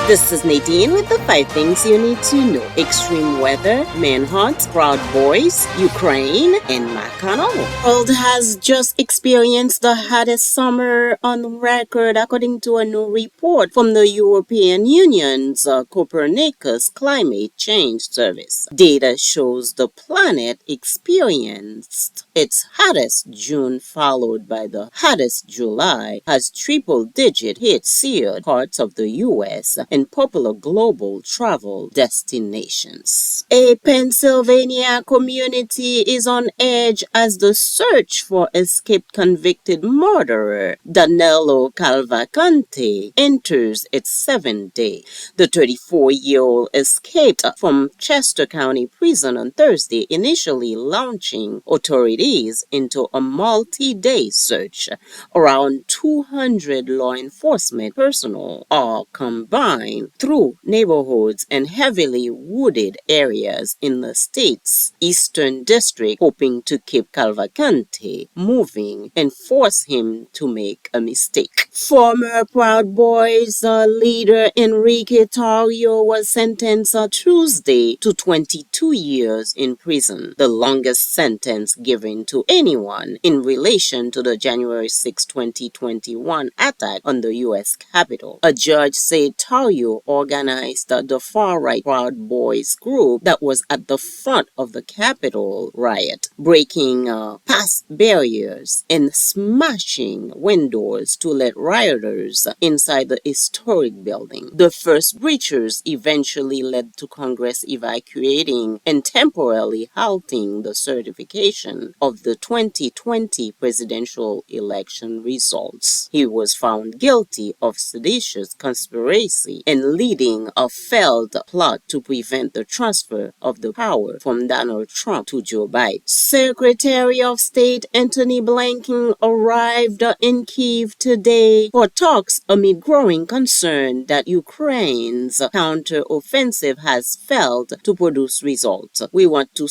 This is Nadine with the 5 things you need to know. Extreme weather, manhunt, Proud Boys, Ukraine, and McConnell. The world has just experienced the hottest summer on record according to a new report from the European Union's Copernicus Climate Change Service. Data shows the planet experienced its hottest June followed by the hottest July as triple-digit hits seared parts of the U.S. and popular global travel destinations. A Pennsylvania community is on edge as the search for escaped convicted murderer Danilo Cavalcante enters its 7th day. The 34-year-old escaped from Chester County Prison on Thursday, initially launching authorities into a multi-day search. Around 200 law enforcement personnel are combined through neighborhoods and heavily wooded areas in the state's eastern district, hoping to keep Cavalcante moving and force him to make a mistake. Former Proud Boys leader Enrique Tarrio was sentenced Tuesday to 22 years in prison, the longest sentence given to anyone in relation to the January 6, 2021 attack on the U.S. Capitol. A judge said Tarrio organized the far-right Proud Boys group that was at the front of the Capitol riot, breaking past barriers and smashing windows to let rioters inside the historic building. The first breachers eventually led to Congress evacuating and temporarily halting the certification of the 2020 presidential election results. He was found guilty of seditious conspiracy and leading a failed plot to prevent the transfer of the power from Donald Trump to Joe Biden. Secretary of State Antony Blinken arrived in Kyiv today for talks amid growing concern that Ukraine's counter-offensive has failed to produce results. We want to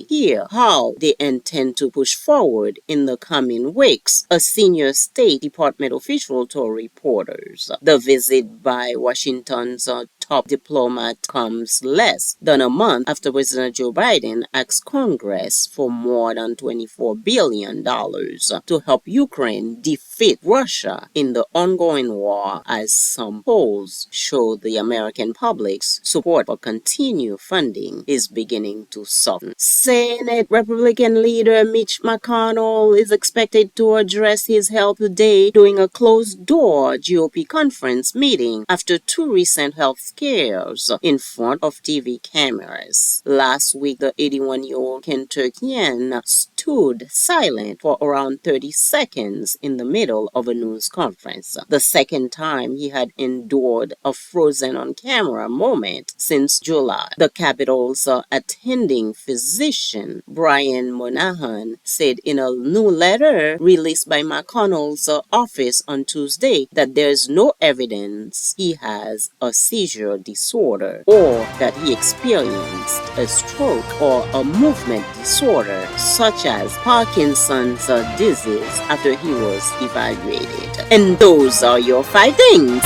hear how they intend to push forward in the coming weeks, a senior State Department official told reporters. The visit by Washington's top diplomat comes less than a month after President Joe Biden asked Congress for more than $24 billion to help Ukraine defeat Russia in the ongoing war, as some polls show the American public's support for continued funding is beginning to soften. Senate Republican leader Mitch McConnell is expected to address his health today during a closed-door GOP conference meeting after 2 recent health scares in front of TV cameras. Last week, the 81-year-old Kentuckian stood silent for around 30 seconds in the middle of a news conference, the second time he had endured a frozen-on-camera moment since July. The Capitol's attending physician, Brian Monahan, said in a new letter released by McConnell's office on Tuesday that there's no evidence he has a seizure disorder or that he experienced a stroke or a movement disorder such as Parkinson's disease after he was evaluated. And those are your 5 things.